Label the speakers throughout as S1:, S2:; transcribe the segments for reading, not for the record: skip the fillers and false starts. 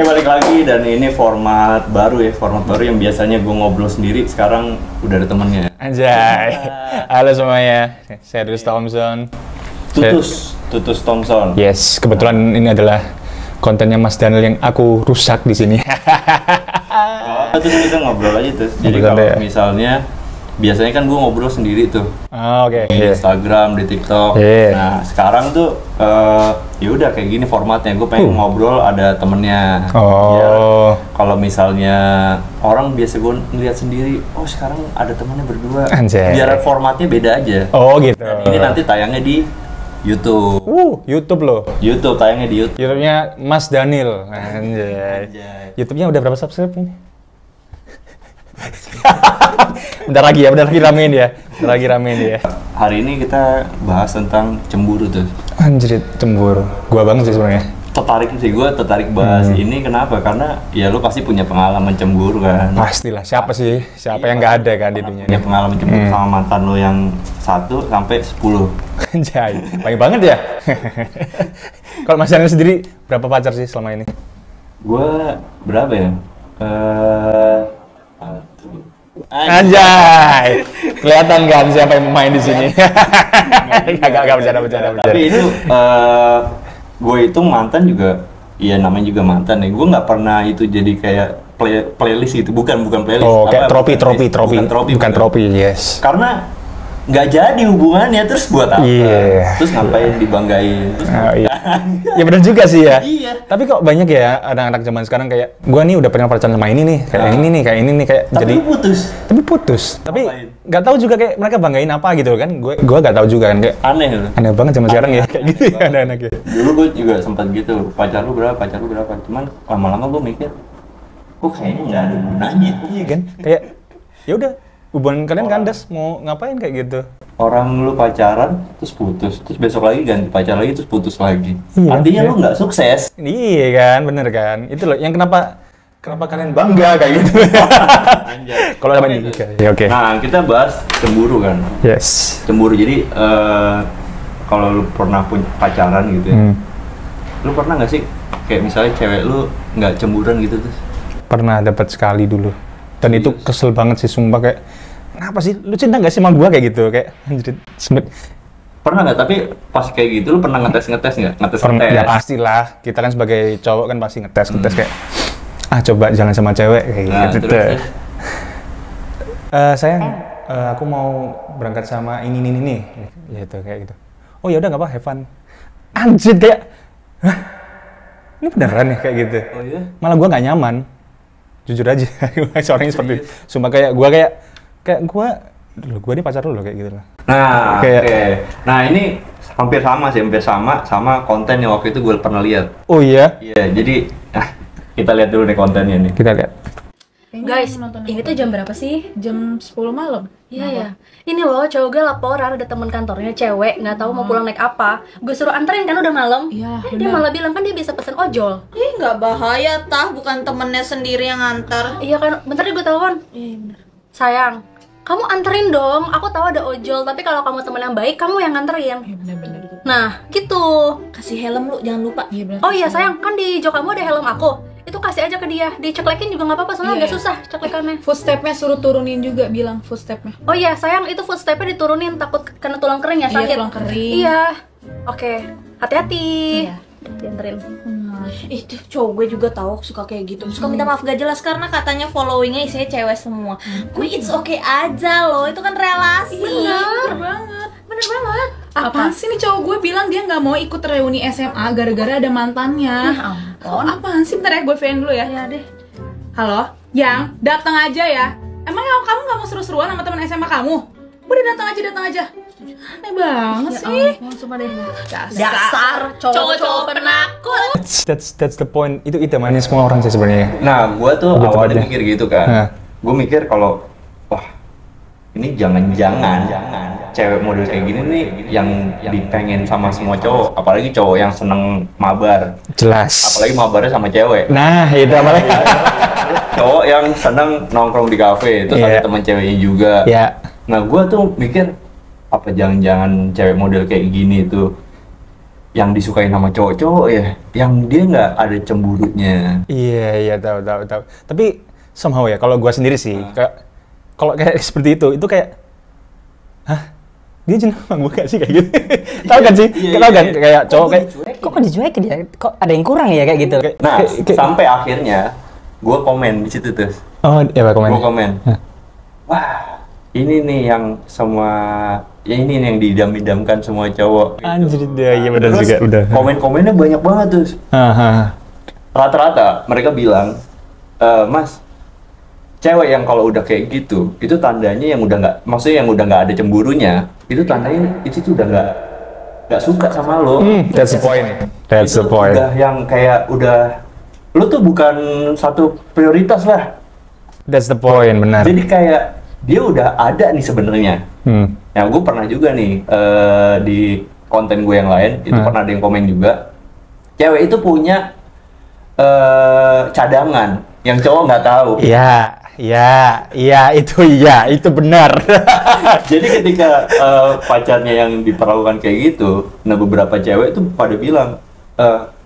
S1: Oke, balik lagi dan ini format baru yang biasanya gue ngobrol sendiri, sekarang udah ada temennya.
S2: Anjay. Halo semuanya, saya Tutus Thompson.
S1: Tutus Thompson.
S2: Yes, kebetulan ini adalah kontennya Mas Daniel yang aku rusak di sini.
S1: Terus kita ngobrol aja tuh. Jadi
S2: Ngobrol
S1: kalau
S2: ya.
S1: misalnya biasanya kan gue ngobrol sendiri tuh.
S2: Oke.
S1: Di Instagram, di TikTok.
S2: Yeah.
S1: Nah, sekarang tuh ya udah kayak gini formatnya. Gue pengen ngobrol ada temennya.
S2: Oh.
S1: Ya, kalau misalnya orang biasa gue ngeliat sendiri, oh sekarang ada temennya berdua.
S2: Anjay.
S1: Biar formatnya beda aja.
S2: Oh gitu.
S1: Dan ini nanti tayangnya di YouTube.
S2: YouTube loh.
S1: YouTube tayangnya di YouTube.
S2: YouTube-nya Mas Daniel. Anjay. YouTube-nya udah berapa subscribe ini? Bentar lagi ramein ya.
S1: Hari ini kita bahas tentang cemburu tuh.
S2: Anjir, cemburu. Gua banget sih sebenarnya.
S1: Gue tertarik bahas ini kenapa? Karena ya lu pasti punya pengalaman cemburu kan.
S2: Pastilah, siapa yang nggak ada kan di dunia
S1: Punya
S2: ini.
S1: pengalaman cemburu sama mantan lu yang 1 sampai 10.
S2: Anjay, banyak banget ya. Kalau Mas Daniel sendiri berapa pacar sih selama ini?
S1: Gue berapa ya?
S2: Anjay, kelihatan kan siapa yang main di sini? Gak bercanda.
S1: Tapi itu gue itu mantan juga, ya namanya juga mantan ya. Gue nggak pernah itu jadi kayak playlist gitu, bukan playlist.
S2: Oh, kayak trofi. Bukan trofi, yes.
S1: Karena nggak jadi hubungannya, terus buat apa?
S2: Iya.
S1: Terus ngapain dibanggain? Terus
S2: Iya. Ya benar juga sih ya.
S1: Iya.
S2: Tapi kok banyak ya anak-anak zaman sekarang kayak gua nih udah pernah pacaran sama ini nih, kayak ini nih, kayak
S1: Tapi
S2: jadi
S1: lu putus.
S2: Tapi
S1: Ngapain?
S2: nggak tahu juga kayak mereka banggain apa gitu kan. Gua nggak tahu juga kan kayak
S1: Aneh loh.
S2: aneh banget zaman sekarang ya kayak gitu ya anak-anak ya.
S1: Dulu gue juga sempat gitu, pacar lu berapa? Cuman lama-lama gue mikir, kok kayaknya nggak ada gunanya.
S2: Iya kan? Kayak ya udah hubungan kalian kandas, mau ngapain kayak gitu.
S1: Orang lu pacaran, terus putus, terus besok lagi ganti pacar lagi, terus putus lagi.
S2: Iya,
S1: Artinya
S2: iya.
S1: lu nggak sukses.
S2: Iya kan, bener kan? Itu loh yang kenapa kalian bangga kayak gitu.
S1: Anjay.
S2: Kalau sama ini ya oke.
S1: Nah, kita bahas cemburu kan.
S2: Yes.
S1: Cemburu, jadi kalau lu pernah punya pacaran gitu ya, lu pernah nggak sih kayak misalnya cewek lu nggak cemburuan gitu terus?
S2: Pernah dapat sekali dulu. Dan itu kesel banget sih, sumpah kayak kenapa sih? Lu cinta nggak sih sama gua kayak gitu? Kayak anjir.
S1: Pernah nggak? Tapi pas kayak gitu lu pernah ngetes nggak?
S2: Pernah, ya pastilah. Kita kan sebagai cowok kan pasti ngetes kayak coba jangan sama cewek kayak
S1: Nah,
S2: gitu.
S1: terus.
S2: Sayang, aku mau berangkat sama ini nih. Gitu kayak gitu. Oh ya udah nggak apa, have fun. Anjir kayak hah? Ini beneran ya kayak gitu.
S1: Oh iya?
S2: Malah gua nggak nyaman. Jujur aja, seorang yang seperti itu. Sumpah kayak gua ini pacar lu loh kayak gitu lah.
S1: Nah,
S2: Kayak-
S1: oke. Nah, ini hampir sama konten yang waktu itu gue pernah lihat.
S2: Oh iya,
S1: Iya, jadi kita lihat dulu nih kontennya nih.
S2: kita lihat.
S3: Guys, ini tuh jam berapa sih?
S4: Jam 10 malam.
S3: Iya ya. Ini loh, cowok gue laporan ada teman kantornya cewek nggak tahu mau pulang naik apa. Gue suruh anterin kan udah malam.
S4: Iya,
S3: Dia
S4: benar.
S3: malah bilang kan dia bisa pesen ojol.
S5: Ih, nggak bahaya tah, bukan temennya sendiri yang nganter.
S3: Iya kan, bentar deh gue telepon.
S4: Iya bener.
S3: Sayang, kamu anterin dong. Aku tahu ada ojol, tapi kalau kamu temen yang baik, kamu yang nganterin.
S4: Iya bener.
S3: Nah, gitu.
S5: Kasih helm lu, jangan lupa.
S4: Iya bener.
S3: Oh iya sayang, kan di jok kamu ada helm aku. Itu kasih aja ke dia. Diceklekin juga nggak apa-apa, soalnya
S4: Iya.
S3: agak susah ceklekannya.
S4: Footstepnya suruh turunin juga, bilang footstepnya.
S3: Oh iya sayang, itu footstepnya diturunin, takut kena tulang kering ya,
S4: Iya,
S3: sakit.
S4: tulang kering.
S3: Iya. Oke, hati-hati.
S4: Iya.
S3: Dianterin.
S5: Itu cowok gue juga tahu suka kayak gitu. Suka minta maaf gak jelas karena katanya followingnya isinya cewek semua. Gue it's okay aja loh, itu kan relasi.
S3: Bener.
S4: Bener banget. Apaan sih nih cowok gue bilang dia nggak mau ikut reuni SMA gara-gara ada mantannya. Oh, apaan sih? Bentar ya, gue VN dulu ya.
S3: Ya deh.
S4: Halo, Yang, datang aja ya. Emang kamu nggak mau seru-seruan sama teman SMA kamu? Udah datang aja. Aneh banget sih.
S3: Sumpah deh.
S4: Dasar
S3: cowok-cowok penakut.
S2: That's the point. Itu idamannya semua orang sih sebenarnya.
S1: Nah, gue tuh
S2: Betul
S1: awalnya
S2: aja.
S1: mikir gitu kan.
S2: Nah.
S1: Gue mikir kalau, wah, ini jangan-jangan cewek model kayak gini nih yang dipengen sama semua cowok. Apalagi cowok yang seneng mabar.
S2: Jelas.
S1: Apalagi mabarnya sama cewek.
S2: Nah, itu apalagi.
S1: Cowok yang seneng nongkrong di kafe, terus
S2: Iya.
S1: ada teman ceweknya juga.
S2: Ya.
S1: Nah, gue tuh mikir, apa jangan-jangan cewek model kayak gini tuh yang disukai sama cowok-cowok ya, yang dia nggak ada cemburunya.
S2: Iya, tahu. Tapi somehow ya, kalau gua sendiri sih, kalau kayak seperti itu kayak, hah? Dia jenama gue gak sih kayak gitu? Tahu kan sih? Tahu kan kayak cowok kayak,
S6: kok dicuekin ya? Kok ada yang kurang ya kayak gitu?
S1: Nah, sampai akhirnya gue komen di situ tuh.
S2: Oh, ya Pak, komen.
S1: Gue komen. Wah, ini nih yang ini nih yang didam-idamkan semua cowok.
S2: Anjir dia, iya benar juga udah.
S1: Komen-komennya banyak banget tuh. Rata-rata mereka bilang, Mas, cewek yang kalau udah kayak gitu, itu tandanya yang udah nggak, maksudnya yang udah nggak ada cemburunya, itu tandanya itu tuh udah nggak suka sama lo.
S2: That's the point. That's the
S1: Itu
S2: point.
S1: udah yang kayak udah, lo tuh bukan satu prioritas lah.
S2: That's the point, benar.
S1: Jadi kayak dia udah ada nih sebenarnya. Nah, gue pernah juga nih di konten gue yang lain, itu pernah ada yang komen juga, cewek itu punya cadangan yang cowok nggak tahu. Iya, itu benar.
S2: Jadi ketika pacarnya yang diperlakukan kayak gitu, nah beberapa cewek itu pada bilang,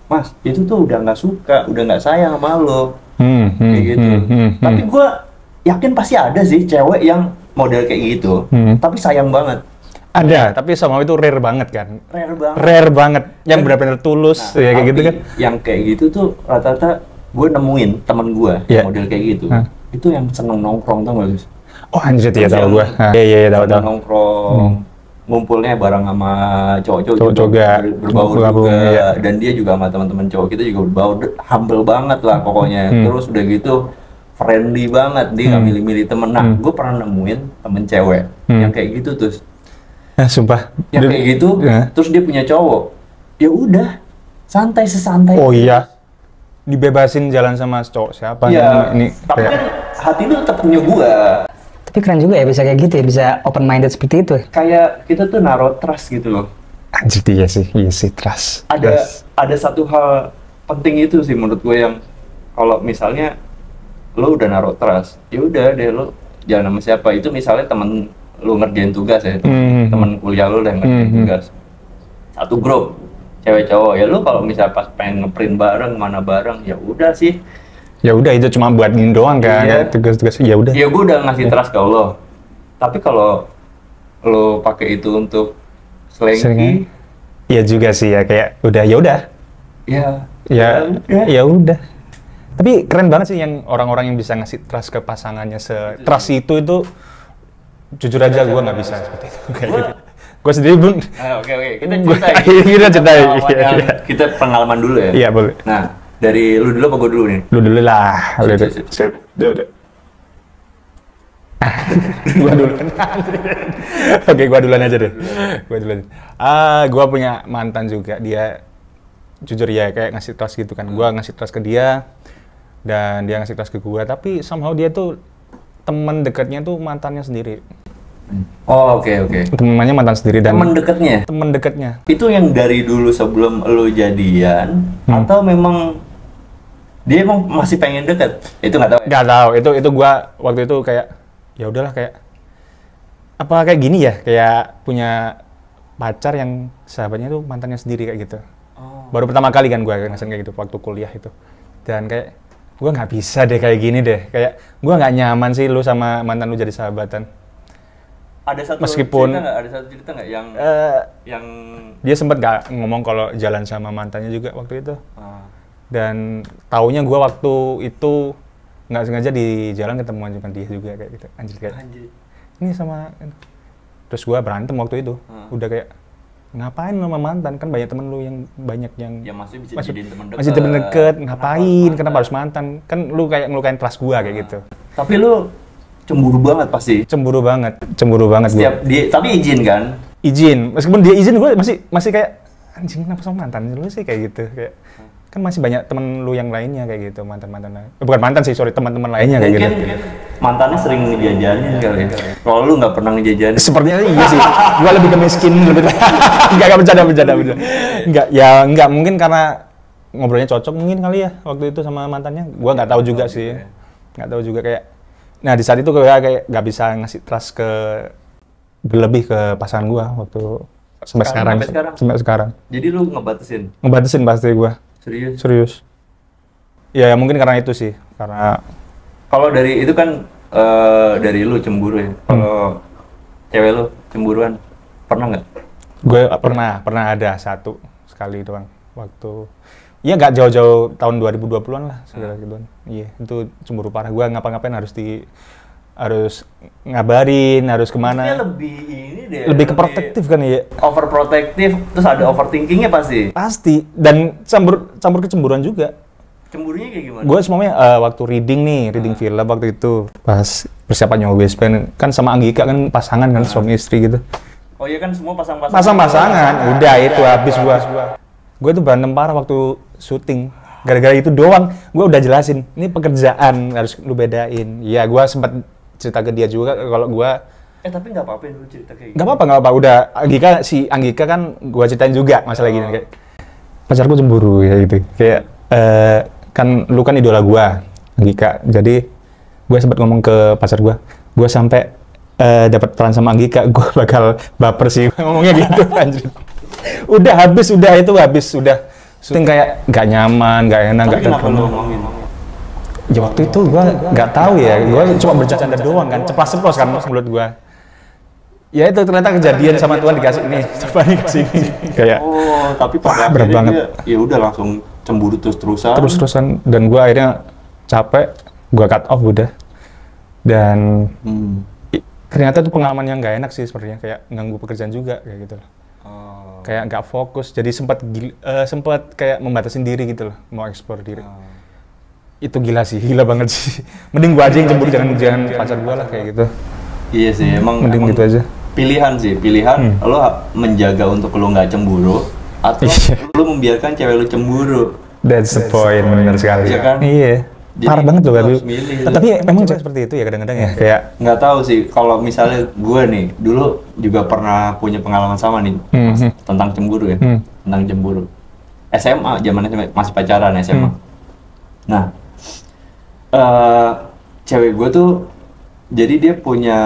S2: Mas, itu tuh udah nggak suka, udah nggak sayang sama lo, kayak gitu. Tapi gue yakin pasti ada sih cewek yang model kayak gitu, tapi sayang banget.
S1: Ada, tapi sama itu rare banget kan?
S2: Rare banget, yang benar-benar tulus,
S1: Nah,
S2: ya kayak gitu kan?
S1: Yang kayak gitu tuh rata-rata gue nemuin temen gue yang model kayak gitu. Itu yang seneng nongkrong, tau gak Gus?
S2: Oh anjir, ya tau gue. Iya, tahu.
S1: Nongkrong, ngumpulnya bareng sama cowok-cowok
S2: juga,
S1: berbaur juga, dan dia juga sama teman-teman cowok kita juga berbaur, humble banget lah pokoknya. Terus udah gitu friendly banget, dia nggak milih-milih temen. Nah, gue pernah nemuin temen cewek yang kayak gitu tuh.
S2: Sumpah.
S1: Yang kayak gitu, terus dia punya cowok. Ya udah, santai sesantai.
S2: Oh iya, dibebasin jalan sama cowok siapa?
S1: Iya.
S2: Ini
S1: tapi
S2: kayak,
S1: kan hati lu tetap punya gua.
S6: Tapi keren juga ya bisa kayak gitu ya, bisa open minded seperti itu.
S1: Kayak kita tuh naruh trust gitu loh.
S2: anjir iya sih trust.
S1: Ada satu hal penting itu sih menurut gue, yang kalau misalnya lo udah naruh trust, ya udah deh lo jangan sama siapa. Itu misalnya temen lo ngerjain tugas ya, temen kuliah lo yang ngerjain tugas, satu grup cewek cowok, ya lo kalau misalnya pas pengen ngeprint bareng, mana bareng, ya udah sih.
S2: Ya udah itu cuma buat gini doang kan,
S1: Iya.
S2: tugas-tugas ya udah.
S1: Ya gue udah ngasih trust ke lo. Tapi kalau lo pakai itu untuk selengki,
S2: ya juga sih ya, kayak udah ya udah. Tapi keren banget sih yang orang-orang yang bisa ngasih trust ke pasangannya, trust itu jujur aja gue nggak bisa seperti itu kayak gitu. Gue sendiri pun.
S1: Oke, kita ceritain. Kita pengalaman dulu ya.
S2: Iya boleh.
S1: Nah, dari lu dulu apa gue dulu nih?
S2: Lu dulu lah. Udah. Gua duluan. Oke, gua duluan aja deh. Gua punya mantan juga. Dia jujur ya kayak ngasih trust gitu kan. Gua ngasih trust ke dia dan dia ngasih trust ke gua, tapi somehow dia tuh teman dekatnya tuh mantannya sendiri.
S1: Oh, oke.
S2: Temannya mantan sendiri dan
S1: Temen dekatnya.
S2: Itu
S1: yang dari dulu sebelum lu jadian atau memang dia emang masih pengen deket? Itu nggak tahu.
S2: Nggak tahu. Itu gua waktu itu kayak ya udahlah, kayak apa kayak gini ya, kayak punya pacar yang sahabatnya tuh mantannya sendiri kayak gitu. Baru pertama kali kan gue ngerasain kayak gitu waktu kuliah itu, dan kayak gue nggak bisa deh kayak gini deh, kayak gue nggak nyaman sih lu sama mantan lu jadi sahabatan.
S1: Ada satu cerita nggak yang
S2: dia sempat nggak ngomong kalau jalan sama mantannya juga waktu itu. Dan taunya gue waktu itu nggak sengaja di jalan ketemuan sama dia juga kayak gitu. Anjir. Ini sama, terus gue berantem waktu itu. Udah kayak ngapain sama mantan, kan banyak temen lu yang banyak yang
S1: ya masih bisa jadiin temen deket.
S2: Masih temen deket, ngapain? Kenapa harus mantan? Kan lu kayak ngelukain trust gue kayak gitu.
S1: Tapi lu cemburu banget pasti.
S2: Cemburu banget
S1: Tapi izin kan?
S2: Izin, meskipun dia izin gue masih kayak anjing kenapa sama mantan lu sih kayak gitu, kayak kan masih banyak temen lu yang lainnya kayak gitu, mantan-mantan bukan mantan sih, sorry, teman-teman lainnya kayak gitu.
S1: Mungkin mantannya sering ngejajanin kali ya. Kalau lu nggak pernah ngejajanin.
S2: Sepertinya iya sih. Gua lebih ke miskin, enggak bercanda. Enggak mungkin karena ngobrolnya cocok mungkin kali ya waktu itu sama mantannya. Gua nggak tahu juga sih. Nggak tahu juga kayak. Nah, di saat itu gue kayak nggak bisa ngasih trust berlebih ke pasangan gua waktu Sampai sekarang. Sampai sekarang.
S1: Jadi lu ngebatasin?
S2: Ngebatasin pasti gue. Serius. Ya mungkin karena itu sih. Karena
S1: kalau dari itu kan dari lu cemburu ya. Kalau cewek lu cemburuan pernah nggak?
S2: Gue pernah ada satu sekali doang waktu. Iya nggak jauh-jauh tahun 2020-an lah segala gituan. Iya itu cemburu parah. Gue ngapa-ngapain harus ngabarin, harus kemana.
S1: Dia lebih ini deh.
S2: Lebih ke protektif kan ya.
S1: Overprotective, terus ada overthinkingnya pasti.
S2: Pasti. Dan campur kecemburuan juga.
S1: Cemburunya kayak gimana?
S2: Gue semuanya waktu reading film waktu itu pas persiapan nyoba band kan sama Anggika kan pasangan kan suami istri gitu.
S1: Oh iya kan semua pasang-pasangan.
S2: Pasang-pasangan, udah itu habis gua. Gue tuh berantem parah waktu syuting. Gara-gara itu doang, gue udah jelasin, ini pekerjaan harus lu bedain. Iya, gue sempat cerita ke dia juga kalau gue.
S1: Tapi nggak apa-apa lu cerita kayak gitu.
S2: Nggak apa-apa. Udah Anggika kan gue ceritain juga masalah gini kayak pacarku cemburu ya gitu. Kayak kan lu kan idola gue, Anggika. Jadi gue sempat ngomong ke pacar gue sampai dapat peran sama Anggika, gue bakal baper sih ngomongnya gitu anjir. Udah habis. Syuting kayak nggak nyaman, nggak enak, nggak terpenuhi. Ya waktu itu gue nggak tahu ya, gue cuma bercanda doang kan, ceplos-ceplos kan mulut gue. Ya itu ternyata kejadian sama Tuhan dikasih ini, coba dikasih ini. Kayak
S1: tapi pada
S2: berat banget.
S1: Ya udah langsung cemburu terus-terusan.
S2: Dan gue akhirnya capek, gue cut off udah. Dan ternyata itu pengalaman yang nggak enak sih sebenarnya, kayak ganggu pekerjaan juga kayak gitu loh. Kayak nggak fokus, jadi sempat kayak membatasin diri gitu loh, mau eksplor diri. Itu gila banget sih. Mending gua aja yang cemburu, jangan pacar gua lah kayak gitu.
S1: Iya sih, emang
S2: gitu aja.
S1: Pilihan lo menjaga untuk lo nggak cemburu atau lo membiarkan cewek lo cemburu.
S2: That's the point, benar sekali.
S1: Iya kan?
S2: Iya. Parah banget loh
S1: harus milih.
S2: Tapi emang seperti itu ya kadang-kadang ya, kayak
S1: nggak tahu sih. Kalau misalnya gue nih dulu juga pernah punya pengalaman sama nih tentang cemburu ya, tentang cemburu. SMA, zaman SMA masih pacaran SMA. Nah, cewek gue tuh jadi dia punya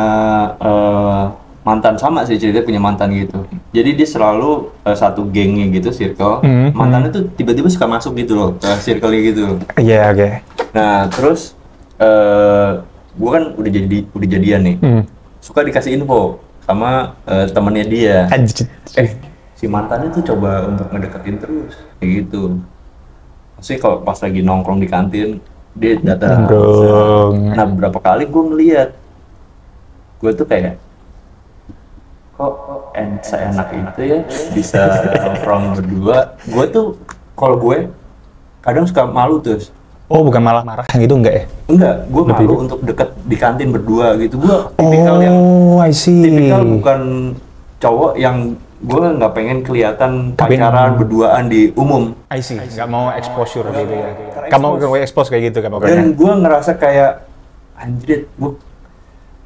S1: mantan sama sih, ceritanya punya mantan gitu. Jadi dia selalu satu gengnya gitu, circle. Mantannya tuh tiba-tiba suka masuk gitu loh ke circle-nya gitu.
S2: Iya, oke.
S1: Nah, terus gue kan udah jadian nih. Suka dikasih info sama temennya dia. Si mantannya tuh coba untuk ngedeketin terus kayak gitu. Maksudnya kalau pas lagi nongkrong di kantin, dia datang. Nah, beberapa kali gue ngeliat, gue tuh kayak kok seenak itu ya bisa nongkrong berdua. Gue tuh kalau gue kadang suka malu terus.
S2: Oh, bukan malah marah gitu enggak ya?
S1: Enggak, gue malu untuk deket di kantin berdua gitu. Gue tipikal tipikal bukan cowok yang gue nggak pengen kelihatan pacaran berduaan di umum.
S2: I see, nggak mau exposure gitu ya. Kamu mau expose kayak gitu kan?
S1: Dan gue ngerasa kayak anjir, gue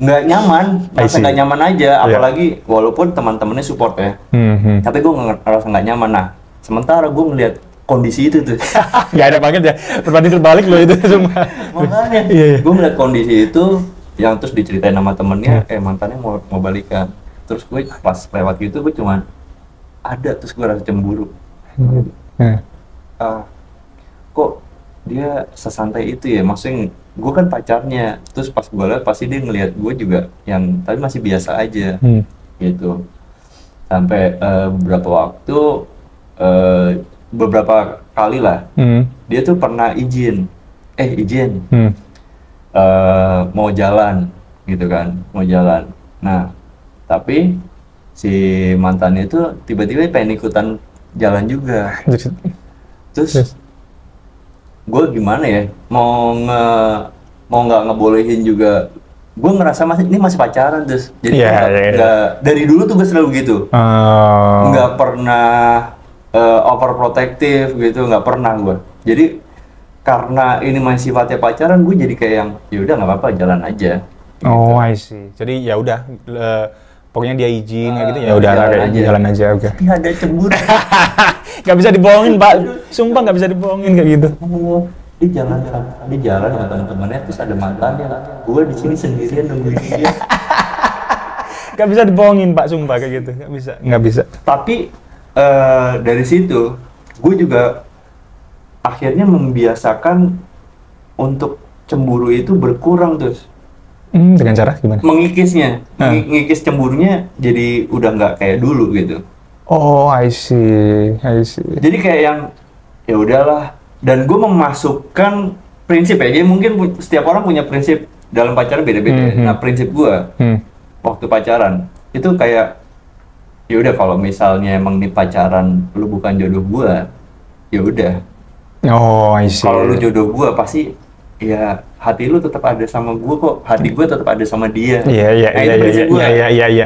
S1: nggak nyaman, nggak nyaman aja. Apalagi walaupun teman-temannya support ya, tapi gue ngerasa nggak nyaman. Nah, sementara gue ngeliat kondisi itu tuh
S2: nggak ada banget ya, berbanding terbalik loh itu semua.
S1: Makanya gue ngeliat kondisi itu yang terus diceritain sama temennya, mantannya mau balikan. Terus gue pas lewat gitu gue cuman ada, terus gue rasa cemburu. Kok dia sesantai itu ya, maksudnya gue kan pacarnya. Terus pas gue lihat pasti dia ngelihat gue juga yang tapi masih biasa aja gitu. Sampai beberapa kali lah dia tuh pernah izin mau jalan gitu kan, mau jalan. Nah, tapi si mantannya itu tiba-tiba pengen ikutan jalan juga. Terus gue gimana ya, mau nggak ngebolehin juga. Gue ngerasa ini masih pacaran terus. Jadi dari dulu tuh gue selalu gitu. Nggak pernah overprotective gitu, nggak pernah gue. Jadi karena ini masih sifatnya pacaran, gue jadi kayak yang ya udah nggak apa-apa, jalan aja. Gitu.
S2: Oh, I see. Jadi ya udah, pokoknya dia izin kayak gitu ya udah jalan aja. Oke.
S1: Tapi ada cemburu.
S2: Nggak bisa dibohongin, Pak. Sumpah nggak bisa dibohongin kayak gitu.
S1: Dia jalan sama teman-temannya, terus ada mantannya. Gue di sini sendirian nungguin dia.
S2: Gak bisa dibohongin Pak, sumpah kayak gitu. Nggak bisa.
S1: Tapi dari situ gue juga akhirnya membiasakan untuk cemburu itu berkurang terus.
S2: Dengan cara gimana?
S1: Mengikisnya, mengikis cemburunya jadi udah nggak kayak dulu gitu.
S2: Oh, I see.
S1: Jadi kayak yang ya udahlah. Dan gue memasukkan prinsip ya. Jadi mungkin setiap orang punya prinsip dalam pacaran beda-beda. Nah prinsip gue waktu pacaran itu kayak ya udah kalau misalnya emang di pacaran lu bukan jodoh gue, ya udah.
S2: Oh, I see.
S1: Kalau lu jodoh gue pasti ya hati lu tetap ada sama gue kok, hati gue tetap ada sama dia.
S2: Iya.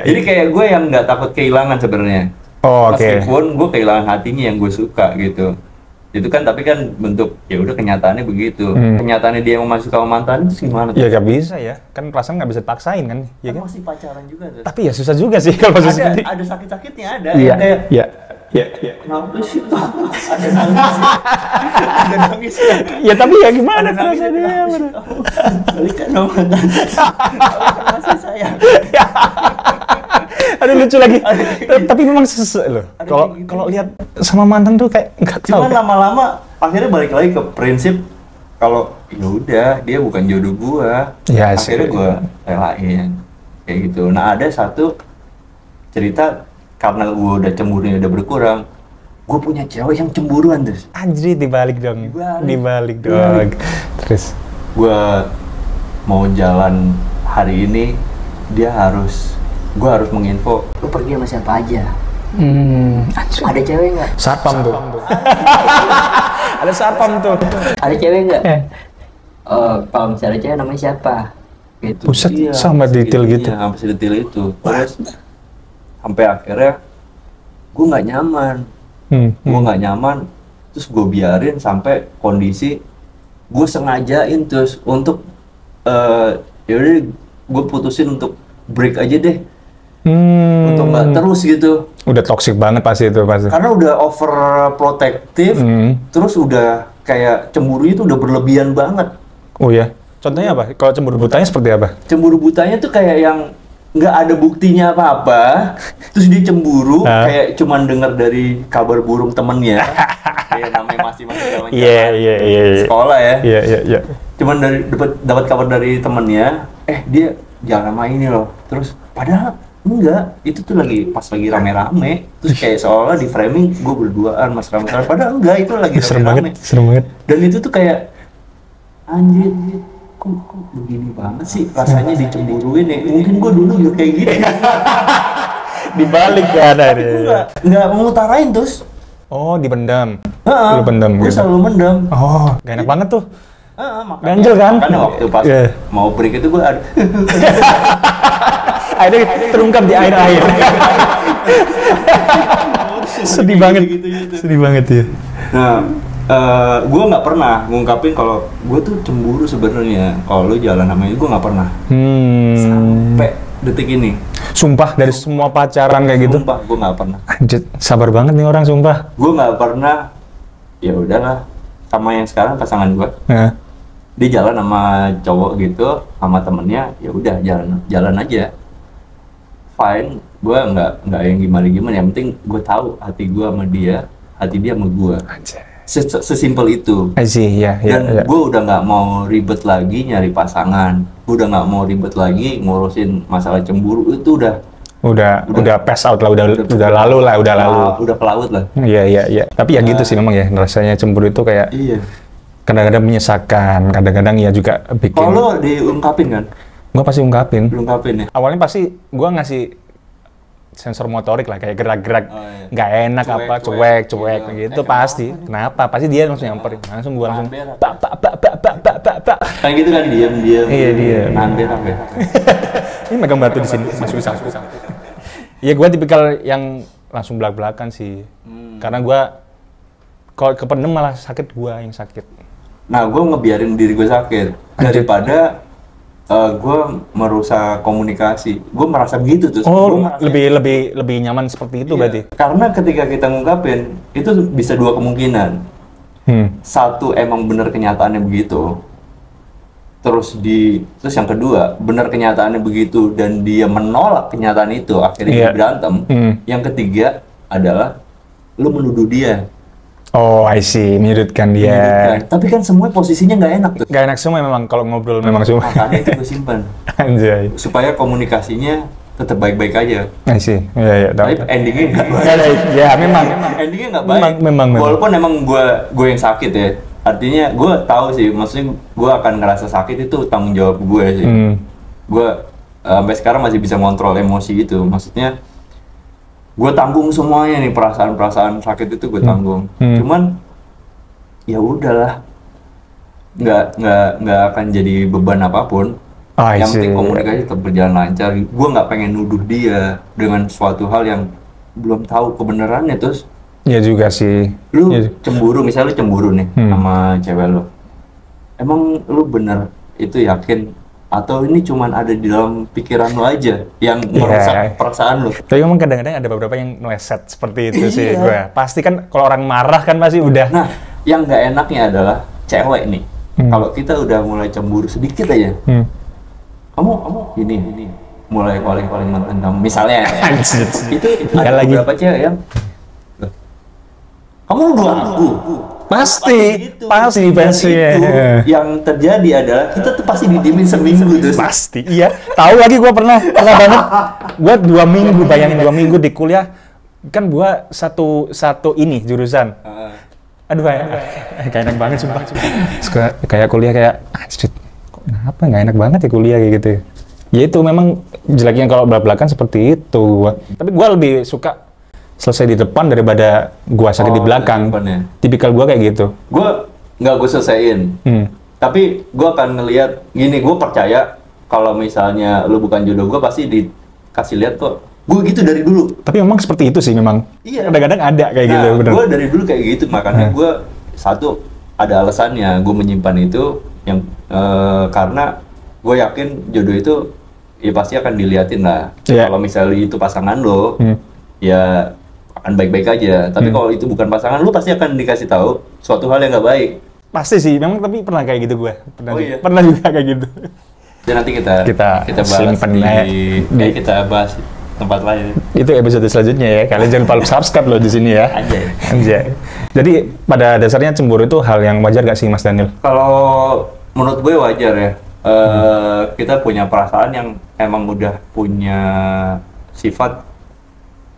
S1: Jadi kayak gue yang nggak takut kehilangan sebenarnya.
S2: Oh, oke.
S1: Meskipun gue kehilangan hatinya yang gue suka gitu. Itu kan tapi kan bentuk ya udah kenyataannya begitu. Kenyataannya dia mau masuk sama mantan itu gimana?
S2: Ya gak bisa ya. Kan perasaan nggak bisa dipaksain kan. Ya kan?
S1: Masih pacaran juga tuh.
S2: Tapi ya susah juga sih kalau masih seperti.
S1: Ada sakit-sakitnya ada.
S2: Iya.
S1: Kayak
S2: Iya.
S1: kenapa sih? Ada nangis. Ada nangis.
S2: Ya tapi ya gimana
S1: Ada nangis.
S2: perasaannya?
S1: Balikan sama mantan. Masih sayang.
S2: Aduh lucu lagi. Tapi memang loh. Kalau lihat sama mantan tuh kayak nggak tahu.
S1: Cuman lama-lama akhirnya balik lagi ke prinsip kalau ya udah dia bukan jodoh gua.
S2: Ya,
S1: akhirnya gua relain kayak gitu. Nah ada satu cerita karena gua udah cemburunya udah berkurang, gua punya cewek yang cemburuan terus.
S2: Anjir dibalik dong. Dibalik dong. Terus
S1: Gua mau jalan hari ini, gua harus menginfo.
S7: Lu pergi sama siapa aja?
S2: anjir.
S7: Ada cewek nggak?
S2: Satpam tuh. Ada satpam tuh.
S7: Ada cewek nggak? Kalau misalnya cewek namanya siapa? Gitu.
S2: Buset,
S1: Iya,
S2: sama detail gitu.
S1: Iya, sampai sedetail itu. Terus sampai akhirnya gue nggak nyaman. Gue nggak nyaman. Terus gue biarin sampai kondisi gue sengajain terus untuk yaudah gue putusin untuk break aja deh. Untuk nggak terus gitu.
S2: Udah toxic banget pasti itu pasti.
S1: Karena udah overprotective, terus udah kayak cemburunya tuh udah berlebihan banget.
S2: Oh ya. Contohnya apa? Kalau cemburu butanya seperti apa?
S1: Cemburu butanya tuh kayak yang nggak ada buktinya apa-apa, terus dia cemburu kayak cuman dengar dari kabar burung temennya, kayak namanya masih zaman sekolah ya.
S2: Iya.
S1: Cuman dapat kabar dari temennya, dia jalan sama ini loh, terus padahal enggak, itu tuh pas lagi rame-rame, terus kayak seolah di framing gue berduaan mesra-mesraan, padahal enggak, itu lagi rame-rame.
S2: Serem banget.
S1: Dan itu tuh kayak anjir, kok begini banget sih rasanya dicemburuin ya. Mungkin gue dulu juga kayak gitu.
S2: Dibalik kan ada.
S1: Nggak mengutarain terus.
S2: Oh, dipendam.
S1: Lu
S2: pendam
S1: gue
S2: gitu.
S1: selalu mendam.
S2: Oh, gak enak banget tuh.
S1: Ganjel
S2: kan?
S1: Makanya waktu pas mau break itu gue ada.
S2: Akhirnya terungkap di air-air. Sedih banget. Sedih banget ya.
S1: Nah, gue nggak pernah ngungkapin kalau gue tuh cemburu sebenarnya. Kalau lu jalan sama gue nggak pernah. Sampai detik ini.
S2: Sumpah dari semua pacaran kayak gitu.
S1: Sumpah gue nggak pernah.
S2: Anjir, sabar banget nih orang sumpah.
S1: Gue nggak pernah. Ya udahlah, sama yang sekarang pasangan gue. Dia jalan sama cowok gitu, sama temennya, ya udah jalan aja. Fine, gue nggak yang gimana. Yang penting gue tahu hati gue sama dia, hati dia sama gue. Sesimpel itu. Dan gue udah nggak mau ribet lagi nyari pasangan. Gue udah nggak mau ribet lagi ngurusin masalah cemburu, itu udah
S2: pass out lah, udah lalu.
S1: Udah pelaut lah.
S2: Iya. Tapi ya gitu sih memang ya, rasanya cemburu itu kayak kadang-kadang menyesakan, kadang-kadang ya juga bikin.
S1: Kalau diungkapin kan?
S2: Gua pasti ungkapin.
S1: Ungkapin ya.
S2: Awalnya pasti gua ngasih sensor motorik lah, kayak gerak-gerak nggak enak, cuek gitu pasti. Kenapa? Pasti dia langsung nyamperin, langsung gua langsung pak.
S1: Kayak gitu kan diam.
S2: Iya dia.
S1: Hampir.
S2: Ini megang batu di sini, masuk saku. Iya, gua tipikal yang langsung belak-belakan sih. Karena gua kalau kependem malah sakit, gua yang sakit.
S1: Nah, gue ngebiarin diri gue sakit daripada gue merusak komunikasi. Gue merasa begitu tuh.
S2: Lebih nyaman seperti itu berarti.
S1: Karena ketika kita ngungkapin itu bisa dua kemungkinan. Satu, emang bener kenyataannya begitu. terus yang kedua benar kenyataannya begitu dan dia menolak kenyataan itu, akhirnya dia berantem. Yang ketiga adalah lu menuduh dia.
S2: Oh, I see, menyudutkan dia.
S1: Tapi kan semua posisinya nggak enak tuh.
S2: Nggak enak semua memang kalau ngobrol memang semua.
S1: Makanya itu gue simpan.
S2: Anjay.
S1: Supaya komunikasinya tetap baik-baik aja.
S2: I see. Iya, tahu.
S1: Tapi endingnya nggak baik.
S2: Ya, memang.
S1: Endingnya nggak baik.
S2: Memang.
S1: Walaupun emang gue yang sakit ya. Artinya gue tahu sih, maksudnya gue akan ngerasa sakit itu tanggung jawab gue sih. Gue sampai sekarang masih bisa ngontrol emosi itu. Maksudnya gue tanggung semuanya nih, perasaan sakit itu gue tanggung. Cuman ya udahlah, nggak akan jadi beban apapun. Yang penting komunikasi tetap berjalan lancar. Gue nggak pengen nuduh dia dengan suatu hal yang belum tahu kebenarannya terus.
S2: Iya juga sih.
S1: Lu cemburu, misalnya lu cemburu nih sama cewek lu. Emang lu bener itu yakin? Atau ini cuman ada di dalam pikiran lu aja yang merusak perasaan lu?
S2: Tapi memang kadang-kadang ada beberapa yang meleset seperti itu sih gue. Pasti kan kalau orang marah kan pasti udah.
S1: Nah, yang nggak enaknya adalah cewek nih. Kalau kita udah mulai cemburu sedikit aja, kamu ini mulai calling mantan kamu. Misalnya itu ada beberapa cewek yang kamu nuduh aku.
S2: Pasti
S1: ya. Yang terjadi adalah kita tuh pasti didiemin seminggu tuh.
S2: Pasti, iya. Tahu lagi gue pernah banget. Gue 2 minggu, bayangin 2 minggu di kuliah. Kan gue satu ini jurusan. Aduh, kayak enak banget sumpah. Kayak kuliah kayak, kok kenapa nggak enak banget ya kuliah kayak gitu. Ya itu memang jeleknya kalau belak-belakan seperti itu. Tapi gue lebih suka selesai di depan daripada gua sakit di belakang. Tipikal gua kayak gitu.
S1: Gua nggak gue selesaiin. Tapi gua akan ngelihat gini, gua percaya kalau misalnya lu bukan jodoh gua pasti dikasih lihat kok. Gua gitu dari dulu.
S2: Tapi memang seperti itu sih memang.
S1: Iya.
S2: Kadang-kadang ada kayak gitu. Bener.
S1: Gua dari dulu kayak gitu, makanya gua satu ada alasannya gua menyimpan itu yang karena gue yakin jodoh itu ya pasti akan diliatin lah. Kalau misalnya itu pasangan lo, ya akan baik-baik aja. Tapi kalau itu bukan pasangan, lu pasti akan dikasih tahu suatu hal yang nggak baik.
S2: Pasti sih, memang tapi pernah kayak gitu gue. Pernah juga kayak gitu.
S1: Dan nanti kita bahas kita bahas tempat lain.
S2: Itu episode selanjutnya ya. Kalian jangan lupa subscribe loh di sini ya. Anjay. Jadi pada dasarnya cemburu itu hal yang wajar gak sih Mas Daniel?
S1: Kalau menurut gue wajar ya. Kita punya perasaan yang emang udah punya sifat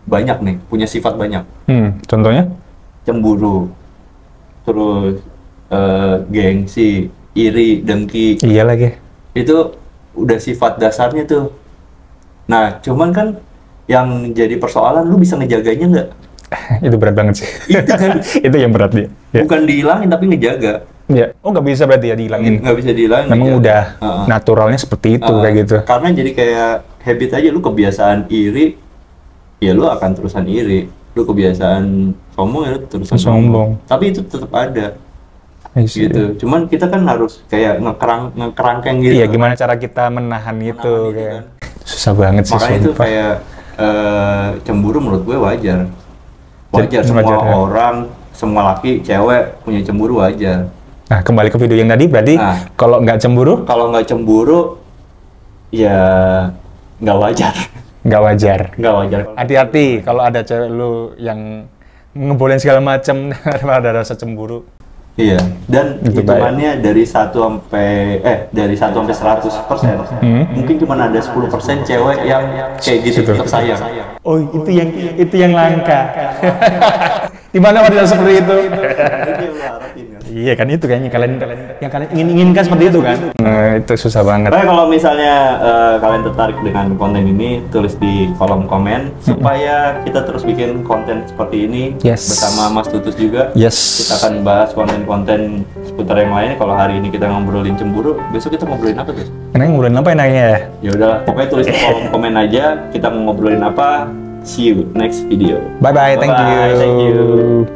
S1: banyak nih, punya sifat banyak.
S2: Contohnya?
S1: Cemburu, terus gengsi, iri, dengki.
S2: Iya lagi.
S1: Itu udah sifat dasarnya tuh. Nah, cuman kan yang jadi persoalan lu bisa ngejaganya nggak?
S2: Itu berat banget sih. Itu kan itu yang berat dia.
S1: Bukan dihilangin tapi ngejaga.
S2: Ya. Oh, nggak bisa berarti ya dihilangin?
S1: Nggak bisa dihilangin.
S2: Memang udah naturalnya seperti itu kayak gitu.
S1: Karena jadi kayak habit aja, lu kebiasaan iri, ya lu akan terusan iri. Lu kebiasaan sombong, ya lu terusan sombong. Tapi itu tetap ada. Gitu. Cuman kita kan harus kayak ngekerangkeng gitu.
S2: Iya, gimana cara kita menahan itu kayak. Kan. Susah banget sih.
S1: Makanya itu kayak cemburu menurut gue wajar. Wajar semua orang, semua laki, cewek punya cemburu wajar.
S2: Nah, kembali ke video yang tadi, berarti kalau nggak cemburu?
S1: Kalau nggak cemburu, ya nggak wajar.
S2: Nggak wajar.
S1: Nggak wajar.
S2: Hati-hati kalau ada cewek lu yang ngebolehin segala macam ada rasa cemburu.
S1: Iya. Dan hitungannya dari 1 sampai 100%, mungkin cuma ada 10% cewek yang kayak gitu tetap sayang.
S2: Oh, itu yang langka. Di mana wanita seperti itu? Iya kan, itu kayaknya kalian inginkan seperti itu kan. Nah, itu susah banget.
S1: Nah, kalau misalnya kalian tertarik dengan konten ini, tulis di kolom komen supaya kita terus bikin konten seperti ini bersama Mas Tutus juga. Kita akan bahas konten-konten seputar yang lain. Kalau hari ini kita ngobrolin cemburu, besok kita ngobrolin apa tuh?
S2: Ngobrolin apa enaknya?
S1: Ya udah, pokoknya tulis di kolom komen aja kita mau ngobrolin apa. See you next video.
S2: Bye bye, thank you.